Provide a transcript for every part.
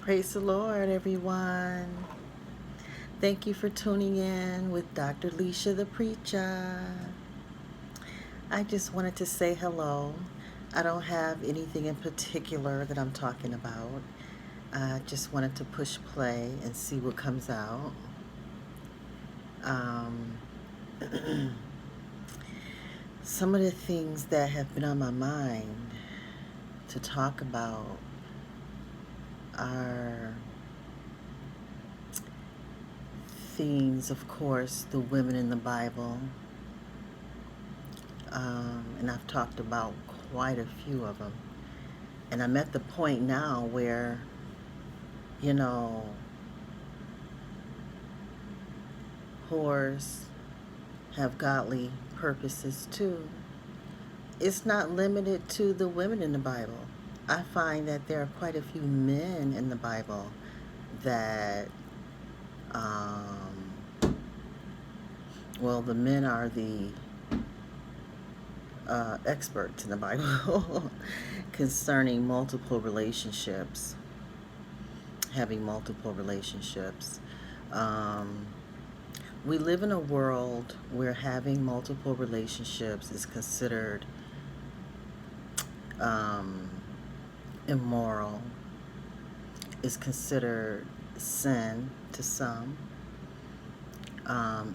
Praise the Lord, everyone. Thank you for tuning in with Dr. Lesia the Preacha. I just wanted to say hello. I don't have anything in particular that I'm talking about. I just wanted to push play and see what comes out. Um, some of the things that have been on my mind to talk about are things, of course, the women in the Bible. And I've talked about quite a few of them. And I'm at the point now where, you know, whores have godly purposes too. It's not limited to the women in the Bible. I find that there are quite a few men in the Bible that, well, the men are the experts in the Bible concerning multiple relationships, having multiple relationships. We live in a world where having multiple relationships is considered immoral, is considered sin to some,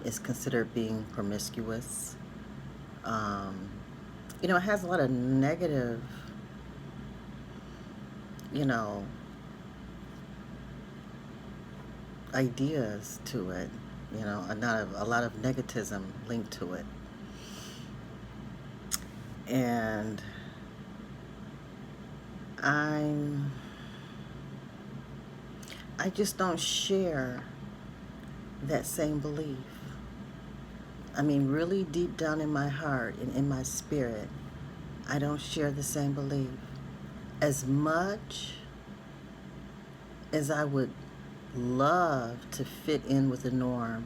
is considered being promiscuous. It has a lot of negative, ideas to it, a lot of negativism linked to it. And I just don't share that same belief. I mean, really deep down in my heart and in my spirit, I don't share the same belief. As much as I would love to fit in with the norm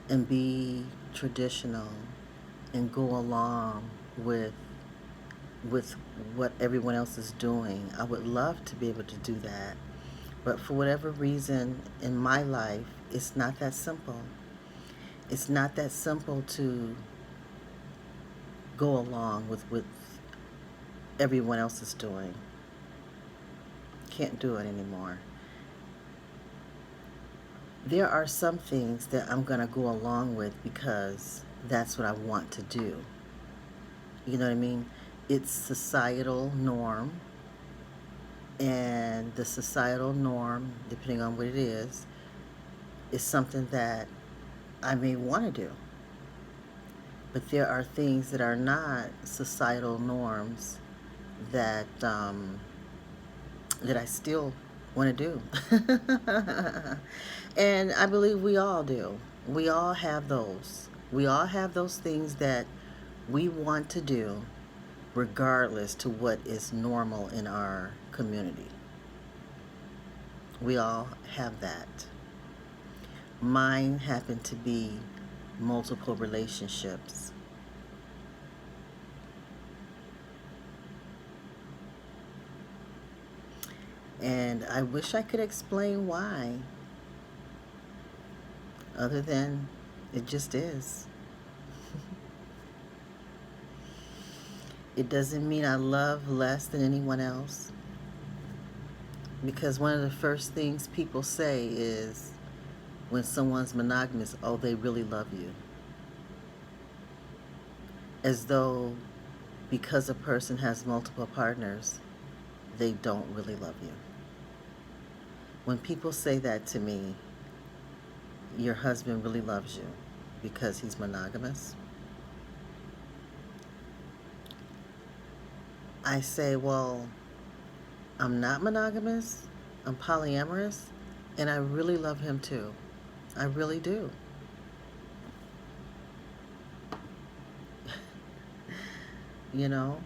and be traditional and go along with what everyone else is doing, I would love to be able to do that. But for whatever reason in my life, it's not that simple. It's not that simple to go along with everyone else is doing. Can't do it anymore. There are some things that I'm going to go along with because that's what I want to do. You know what I mean? It's societal norm. And the societal norm, depending on what it is something that I may want to do. But there are things that are not societal norms that that I still want to do. And I believe we all do. We all have those. We all have those things that we want to do regardless to what is normal in our community. We all have that. Mine happen to be multiple relationships. And I wish I could explain why, other than it just is. It doesn't mean I love less than anyone else, because one of the first things people say is when someone's monogamous, oh, they really love you. As though because a person has multiple partners, they don't really love you. When people say that to me, your husband really loves you because he's monogamous, I say, well, I'm not monogamous, I'm polyamorous, and I really love him too. I really do. You know,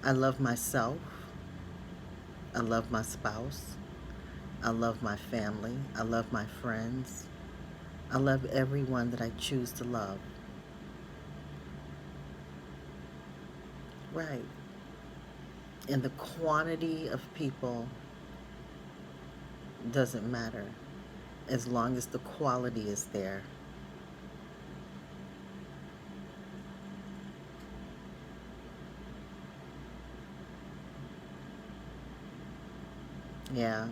I love myself. I love my spouse. I love my family. I love my friends. I love everyone that I choose to love. Right. And the quantity of people doesn't matter as long as the quality is there. Yeah.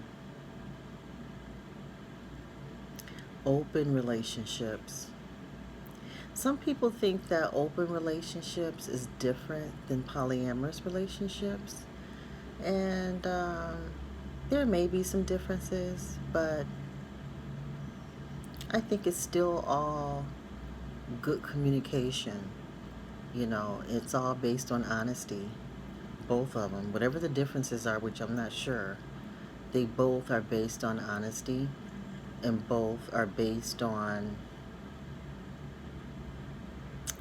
Open relationships. Some people think that open relationships is different than polyamorous relationships. And there may be some differences, but I think it's still all good communication. You know, it's all based on honesty. Both of them, whatever the differences are, which I'm not sure, they both are based on honesty, and both are based on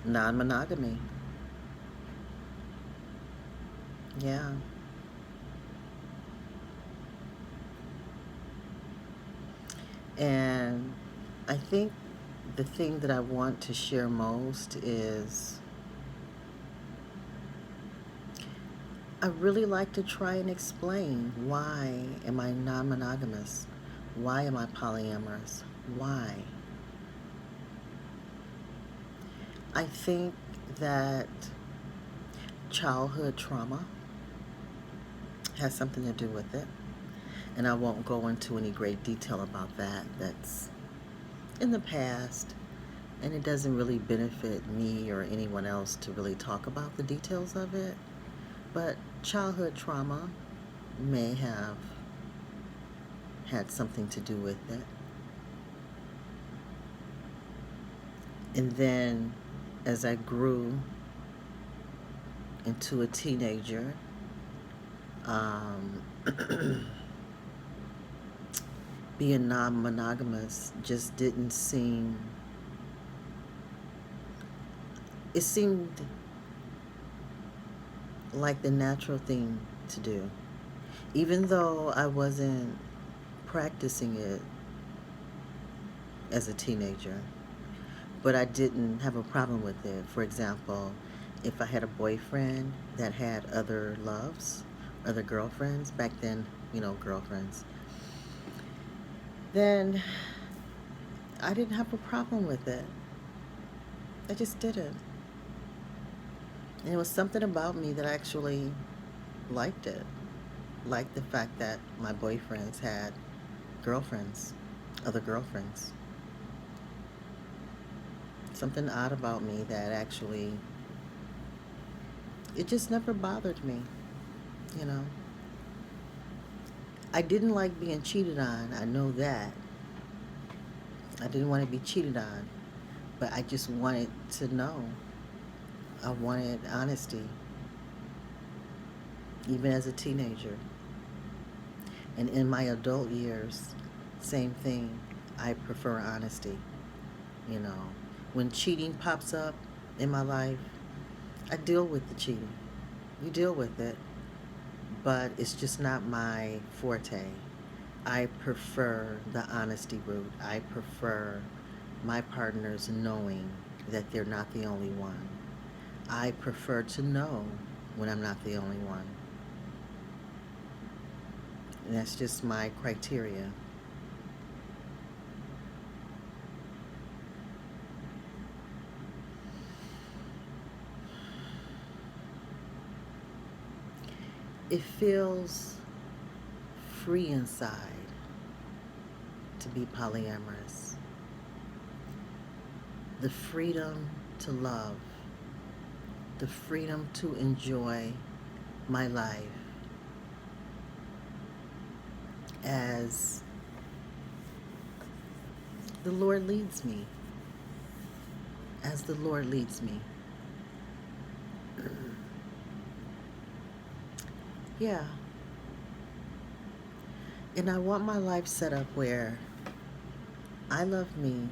non-monogamy. Yeah. And I think the thing that I want to share most is I really like to try and explain, why am I non-monogamous? Why am I polyamorous? Why? I think that childhood trauma has something to do with it. And I won't go into any great detail about that. That's in the past. And it doesn't really benefit me or anyone else to really talk about the details of it. But childhood trauma may have had something to do with it. And then as I grew into a teenager, being non-monogamous just didn't seem, it seemed like the natural thing to do. Even though I wasn't practicing it as a teenager, but I didn't have a problem with it. For example, if I had a boyfriend that had other loves, other girlfriends, back then, girlfriends, then I didn't have a problem with it. I just didn't. And it was something about me that actually liked it. Liked the fact that my boyfriends had girlfriends, other girlfriends. Something odd about me that actually, it just never bothered me, you know. I didn't like being cheated on, I know that. I didn't want to be cheated on, but I just wanted to know. I wanted honesty, even as a teenager. And in my adult years, same thing. I prefer honesty, you know. When cheating pops up in my life, I deal with the cheating. You deal with it, but it's just not my forte. I prefer the honesty route. I prefer my partners knowing that they're not the only one. I prefer to know when I'm not the only one. And that's just my criteria. It feels free inside to be polyamorous. The freedom to love, the freedom to enjoy my life as the Lord leads me. As the Lord leads me. Yeah. And I want my life set up where I love me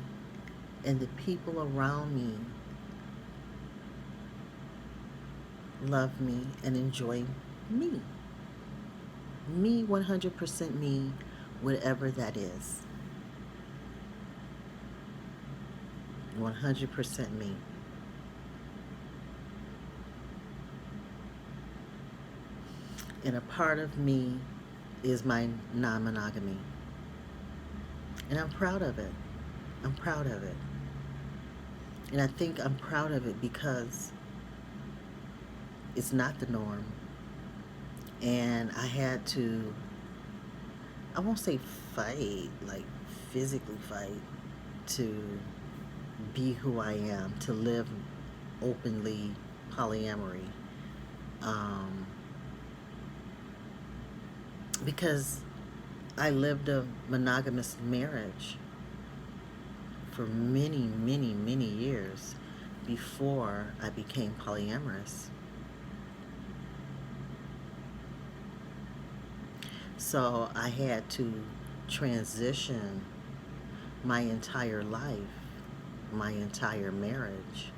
and the people around me love me and enjoy me. Me, 100% me, whatever that is. 100% me. And a part of me is my non-monogamy. And I'm proud of it. I'm proud of it. And I think I'm proud of it because it's not the norm. And I had to, I won't say fight, like physically fight, to be who I am, to live openly polyamory. Because I lived a monogamous marriage for many, many, many years before I became polyamorous. So I had to transition my entire life, my entire marriage,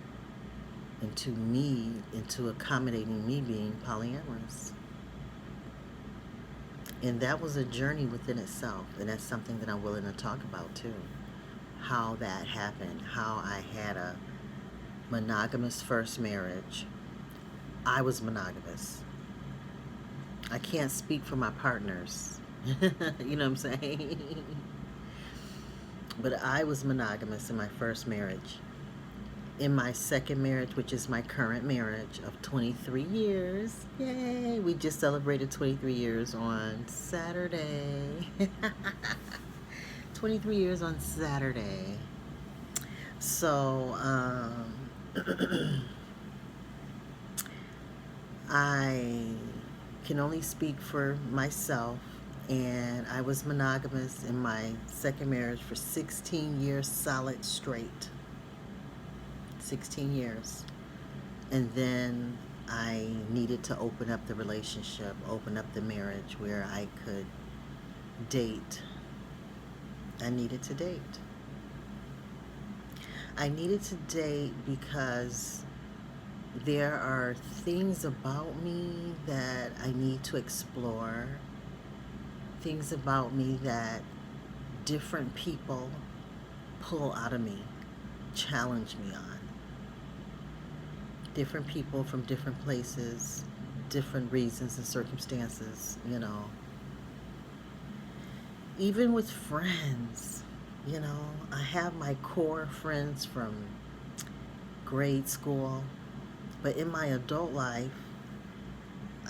into accommodating me being polyamorous. And that was a journey within itself, and that's something that I'm willing to talk about too. How that happened, how I had a monogamous first marriage. I was monogamous. I can't speak for my partners. You know what I'm saying? But I was monogamous in my first marriage. In my second marriage, which is my current marriage of 23 years. Yay! We just celebrated 23 years on Saturday. 23 years on Saturday. So, I can only speak for myself, and I was monogamous in my second marriage for 16 years solid straight. 16 years. And then I needed to open up the relationship, open up the marriage where I could date. I needed to date. I needed to date because there are things about me that I need to explore, things about me that different people pull out of me, challenge me on. Different people from different places, different reasons and circumstances, you know. Even with friends, you know, I have my core friends from grade school, but in my adult life,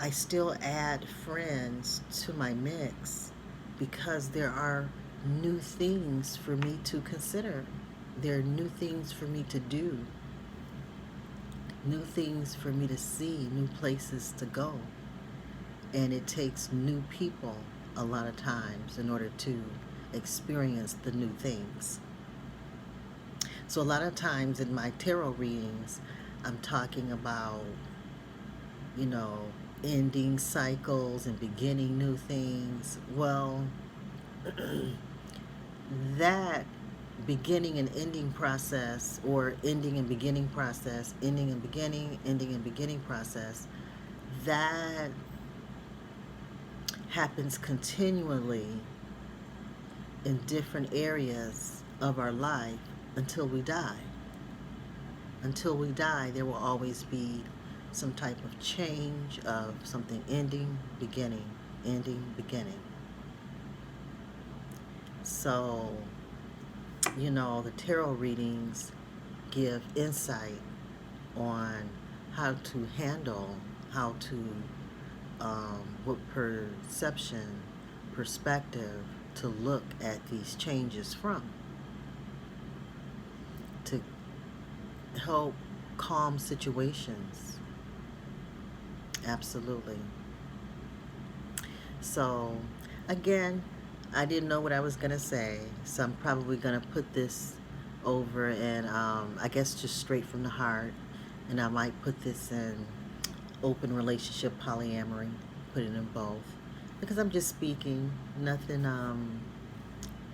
I still add friends to my mix because there are new things for me to consider. There are new things for me to do, new things for me to see, new places to go. And it takes new people a lot of times in order to experience the new things. So a lot of times in my tarot readings, I'm talking about, you know, ending cycles and beginning new things. Well, that beginning and ending process, or ending and beginning process, ending and beginning process, that happens continually in different areas of our life until we die. Until we die, there will always be some type of change of something ending, beginning, ending, beginning. So, you know, the tarot readings give insight on how to handle, how to, what perception, perspective to look at these changes from, to help calm situations. Absolutely. So, again, I didn't know what I was going to say, so I'm probably going to put this over and I guess just straight from the heart, and I might put this in open relationship polyamory, put it in both, because I'm just speaking, nothing,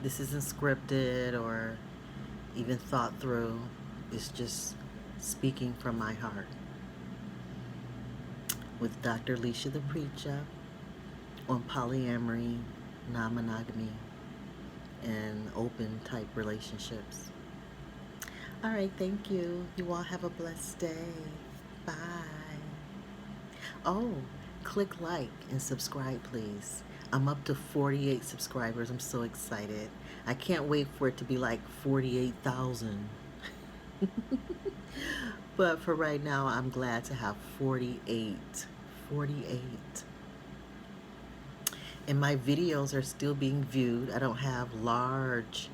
this isn't scripted or even thought through, it's just speaking from my heart with Dr. Lesia the Preacha on polyamory, non-monogamy, and open type relationships. All right, thank you. You all have a blessed day. Bye. Oh, click like and subscribe, please. I'm up to 48 subscribers. I'm so excited. I can't wait for it to be like 48,000. But for right now, I'm glad to have 48. 48. And my videos are still being viewed. I don't have large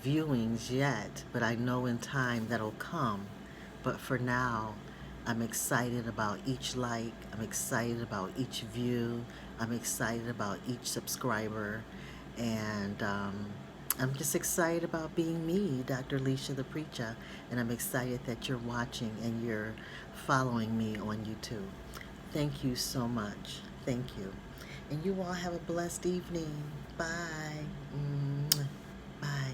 viewings yet, but I know in time that'll come. But for now, I'm excited about each like, I'm excited about each view, I'm excited about each subscriber, and I'm just excited about being me, Dr. Lesia the Preacha, and I'm excited that you're watching and you're following me on YouTube. Thank you so much. Thank you. And you all have a blessed evening. Bye. Bye.